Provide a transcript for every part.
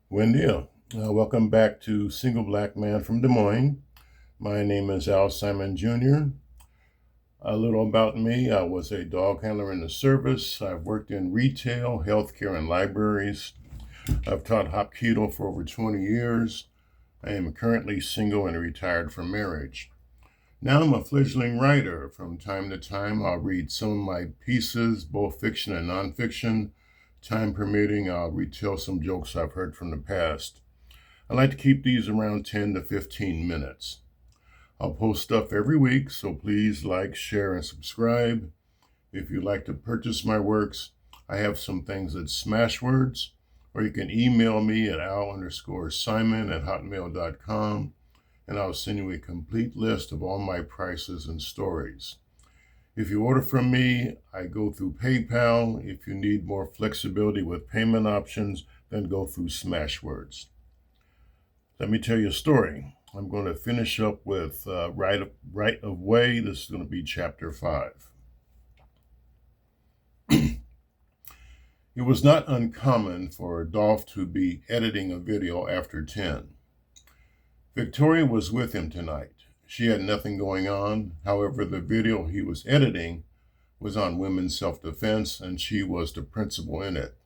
Buen dia. Welcome back to Single Black Man from Des Moines. My name is Al Simon Jr. A little about me. I was a dog handler in the service. I've worked in retail, healthcare, and libraries. I've taught Hapkido for over 20 years. I am currently single and retired from marriage. Now I'm a fledgling writer. From time to time, I'll read some of my pieces, both fiction and nonfiction. Time permitting, I'll retell some jokes I've heard from the past. I like to keep these around 10 to 15 minutes. I'll post stuff every week, so please like, share, and subscribe. If you'd like to purchase my works, I have some things at Smashwords, or you can email me at al_simon@hotmail.com, and I'll send you a complete list of all my prices and stories. If you order from me, I go through PayPal. If you need more flexibility with payment options, then go through Smashwords. Let me tell you a story. I'm going to finish up with Right of Way. This is going to be chapter 5. It was not uncommon for Dolph to be editing a video after 10. Victoria was with him tonight. She had nothing going on. However, the video he was editing was on women's self-defense, and she was the principal in it.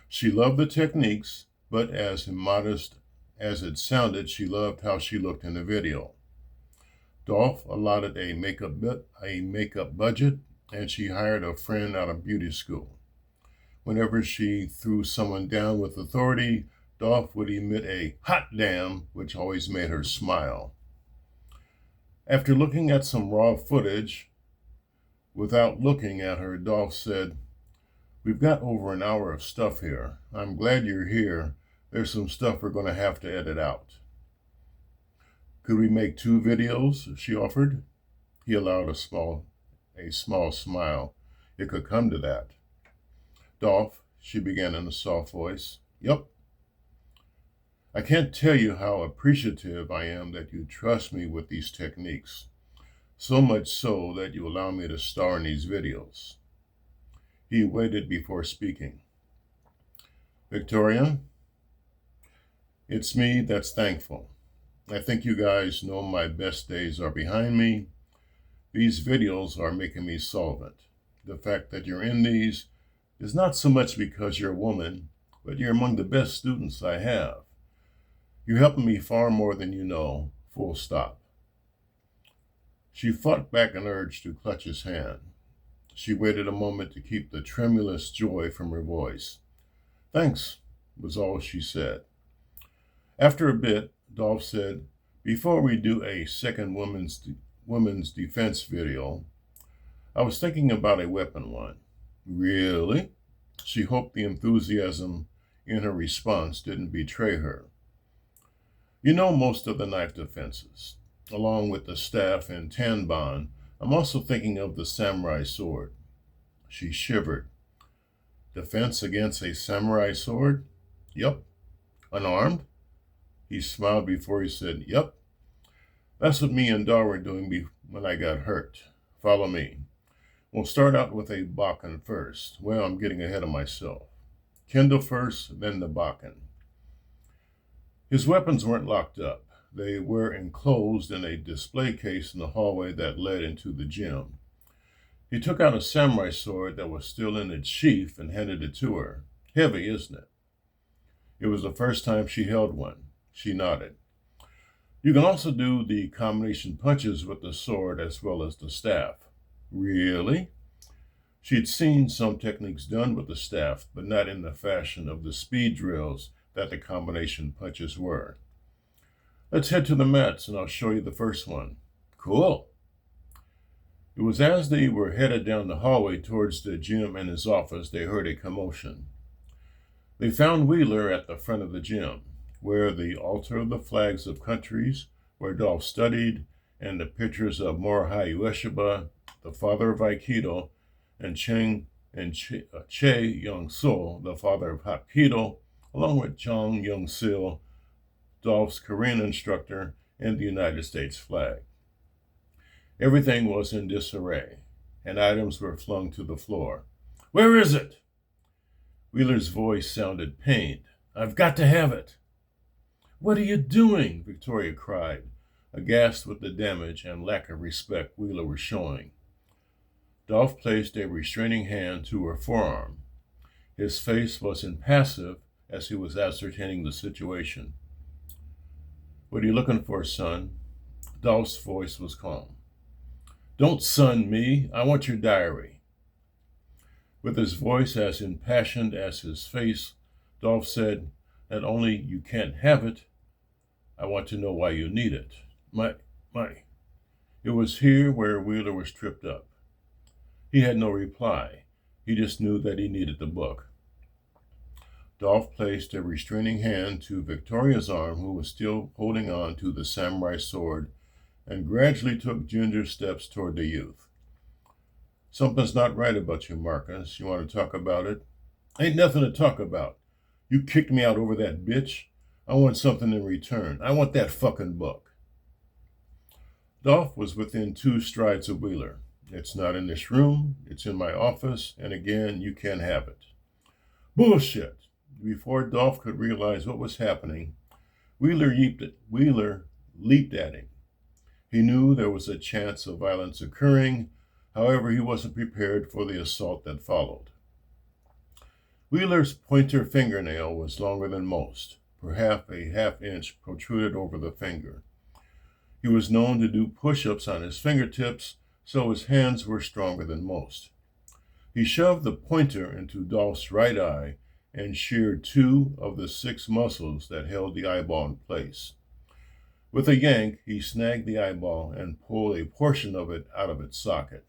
She loved the techniques, but as immodest as it sounded, she loved how she looked in the video. Dolph allotted a makeup budget, and she hired a friend out of beauty school. Whenever she threw someone down with authority, Dolph would emit a hot damn, which always made her smile. After looking at some raw footage, without looking at her, Dolph said, "We've got over an hour of stuff here. I'm glad you're here. There's some stuff we're going to have to edit out." "Could we make 2 videos?" she offered. He allowed a small smile. "It could come to that." "Dolph," she began in a soft voice. "Yep." "I can't tell you how appreciative I am that you trust me with these techniques. So much so that you allow me to star in these videos." He waited before speaking. "Victoria, it's me that's thankful. I think you guys know my best days are behind me. These videos are making me solvent. The fact that you're in these is not so much because you're a woman, but you're among the best students I have. You're helping me far more than you know, full stop." She fought back an urge to clutch his hand. She waited a moment to keep the tremulous joy from her voice. "Thanks," was all she said. After a bit, Dolph said, "Before we do a second women's defense video, I was thinking about a weapon one." "Really?" She hoped the enthusiasm in her response didn't betray her. "You know most of the knife defenses. Along with the staff and tanban, I'm also thinking of the samurai sword." She shivered. "Defense against a samurai sword?" "Yup." "Unarmed?" He smiled before he said, "Yup. That's what me and Dar were doing when I got hurt. Follow me. We'll start out with a bakken first. Well, I'm getting ahead of myself. Kendo first, then the bakken." His weapons weren't locked up. They were enclosed in a display case in the hallway that led into the gym. He took out a samurai sword that was still in its sheath and handed it to her. "Heavy, isn't it?" It was the first time she held one. She nodded. "You can also do the combination punches with the sword as well as the staff." "Really?" She'd seen some techniques done with the staff, but not in the fashion of the speed drills that the combination punches were. "Let's head to the mats and I'll show you the first one." "Cool." It was as they were headed down the hallway towards the gym and his office they heard a commotion. They found Wheeler at the front of the gym, where the altar of the flags of countries where Dolph studied, and the pictures of Morihei Ueshiba, the father of Aikido, and Che Young-sil, the father of Hapkido, along with Jong Young-sil, Dolph's Korean instructor, and the United States flag. Everything was in disarray, and items were flung to the floor. "Where is it?" Wheeler's voice sounded pained. I've got to have it. What are you doing? Victoria cried, aghast with the damage and lack of respect Wheeler was showing. Dolph placed a restraining hand to her forearm. His face was impassive as he was ascertaining the situation. What are you looking for, son? Dolph's voice was calm. Don't son me. I want your diary. With his voice as impassioned as his face, Dolph said, not only you can't have it, I want to know why you need it. My. It was here where Wheeler was tripped up. He had no reply. He just knew that he needed the book. Dolph placed a restraining hand to Victoria's arm, who was still holding on to the samurai sword, and gradually took ginger steps toward the youth. Something's not right about you, Marcus. You want to talk about it? Ain't nothing to talk about. You kicked me out over that bitch. I want something in return. I want that fucking book. Dolph was within 2 strides of Wheeler. It's not in this room. It's in my office. And again, you can't have it. Bullshit. Before Dolph could realize what was happening, Wheeler leaped at him. He knew there was a chance of violence occurring. However, he wasn't prepared for the assault that followed. Wheeler's pointer fingernail was longer than most. Perhaps a half-inch protruded over the finger. He was known to do push-ups on his fingertips, so his hands were stronger than most. He shoved the pointer into Dolph's right eye and sheared 2 of the 6 muscles that held the eyeball in place. With a yank, he snagged the eyeball and pulled a portion of it out of its socket.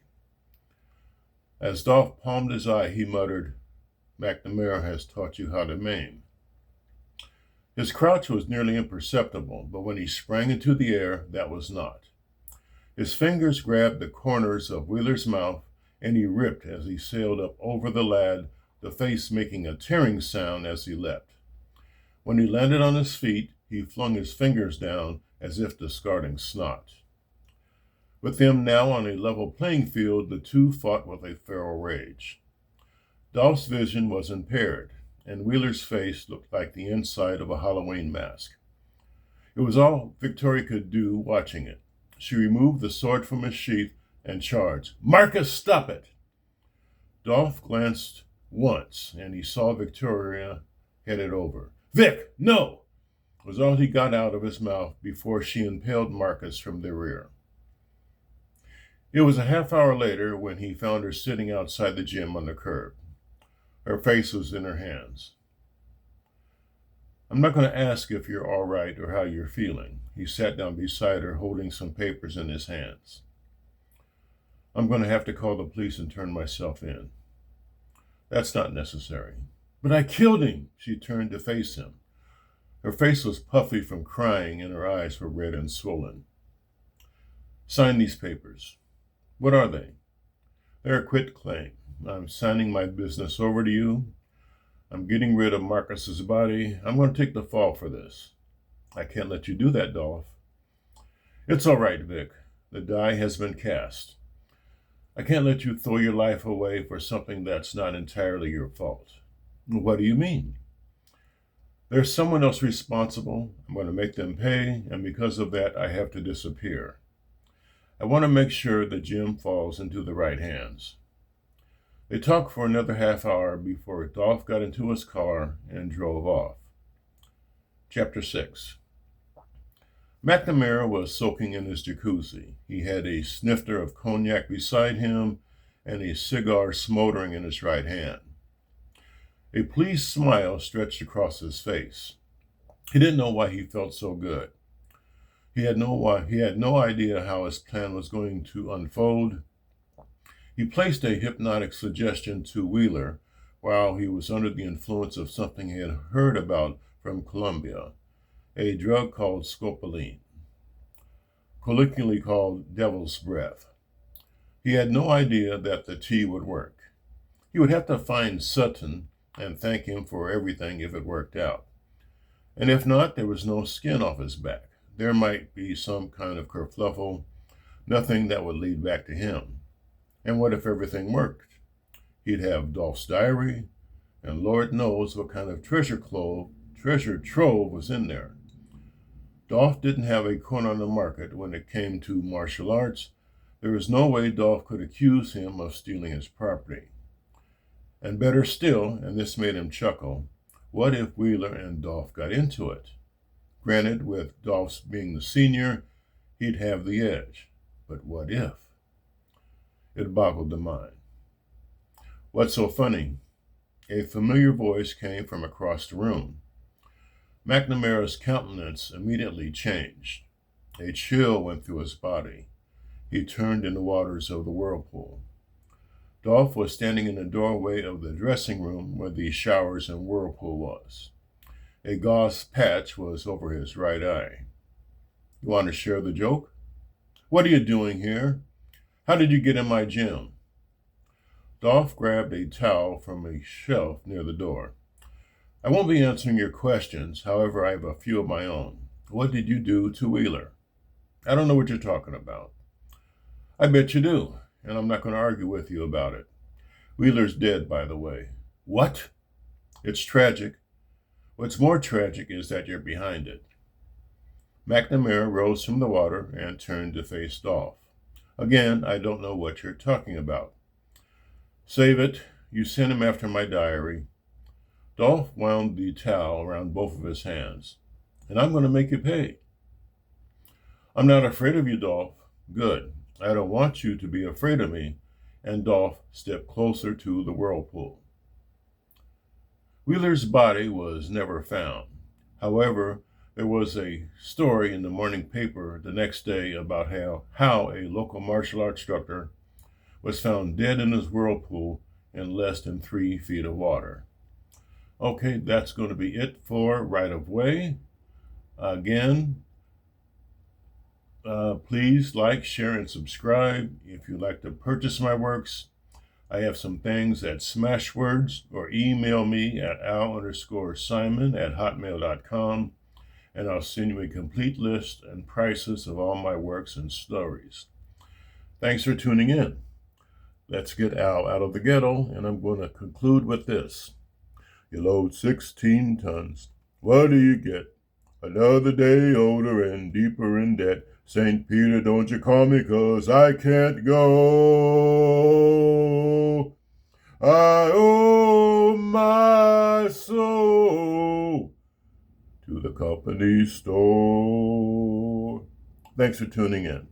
As Dolph palmed his eye, he muttered, McNamara has taught you how to maim. His crouch was nearly imperceptible, but when he sprang into the air, that was not. His fingers grabbed the corners of Wheeler's mouth, and he ripped as he sailed up over the lad, the face making a tearing sound as he leapt. When he landed on his feet, he flung his fingers down as if discarding snot. With them now on a level playing field, the two fought with a feral rage. Dolph's vision was impaired, and Wheeler's face looked like the inside of a Halloween mask. It was all Victoria could do watching it. She removed the sword from his sheath and charged. Marcus, stop it! Dolph glanced once, and he saw Victoria headed over. Vic, no! Was all he got out of his mouth before she impaled Marcus from the rear. It was a half hour later when he found her sitting outside the gym on the curb. Her face was in her hands. I'm not going to ask if you're all right or how you're feeling. He sat down beside her, holding some papers in his hands. I'm going to have to call the police and turn myself in. That's not necessary. But I killed him. She turned to face him. Her face was puffy from crying and her eyes were red and swollen. Sign these papers. What are they? They're a quit claim. I'm signing my business over to you. I'm getting rid of Marcus's body. I'm going to take the fall for this. I can't let you do that, Dolph. It's all right, Vic. The die has been cast. I can't let you throw your life away for something that's not entirely your fault. What do you mean? There's someone else responsible. I'm going to make them pay, and because of that, I have to disappear. I want to make sure the gym falls into the right hands. They talked for another half hour before Dolph got into his car and drove off. Chapter 6. McNamara was soaking in his jacuzzi. He had a snifter of cognac beside him and a cigar smoldering in his right hand. A pleased smile stretched across his face. He didn't know why he felt so good. He had no idea how his plan was going to unfold. He placed a hypnotic suggestion to Wheeler while he was under the influence of something he had heard about from Colombia, a drug called scopolamine, colloquially called devil's breath. He had no idea that the tea would work. He would have to find Sutton and thank him for everything if it worked out. And if not, there was no skin off his back. There might be some kind of kerfluffle, nothing that would lead back to him. And what if everything worked? He'd have Dolph's diary, and Lord knows what kind of treasure treasure trove was in there. Dolph didn't have a corner on the market when it came to martial arts. There was no way Dolph could accuse him of stealing his property. And better still, and this made him chuckle, what if Wheeler and Dolph got into it? Granted, with Dolph's being the senior, he'd have the edge. But what if? It boggled the mind. What's so funny? A familiar voice came from across the room. McNamara's countenance immediately changed. A chill went through his body. He turned in the waters of the whirlpool. Dolph was standing in the doorway of the dressing room where the showers and whirlpool was. A gauze patch was over his right eye. You want to share the joke? What are you doing here? How did you get in my gym? Dolph grabbed a towel from a shelf near the door. I won't be answering your questions, however, I have a few of my own. What did you do to Wheeler? I don't know what you're talking about. I bet you do, and I'm not going to argue with you about it. Wheeler's dead, by the way. What? It's tragic. What's more tragic is that you're behind it. McNamara rose from the water and turned to face Dolph. Again, I don't know what you're talking about. Save it. You sent him after my diary. Dolph wound the towel around both of his hands. And I'm going to make you pay. I'm not afraid of you, Dolph. Good. I don't want you to be afraid of me. And Dolph stepped closer to the whirlpool. Wheeler's body was never found. However, there was a story in the morning paper the next day about how a local martial arts instructor was found dead in his whirlpool in less than 3 feet of water. Okay, that's going to be it for Right of Way. Again, please like, share, and subscribe. If you'd like to purchase my works, I have some things at Smashwords, or email me at al_simon@hotmail.com, and I'll send you a complete list and prices of all my works and stories. Thanks for tuning in. Let's get Al out of the ghetto, and I'm going to conclude with this. You load 16 tons. What do you get? Another day older and deeper in debt. St. Peter, don't you call me, 'cause I can't go. I owe my soul to the company store. Thanks for tuning in.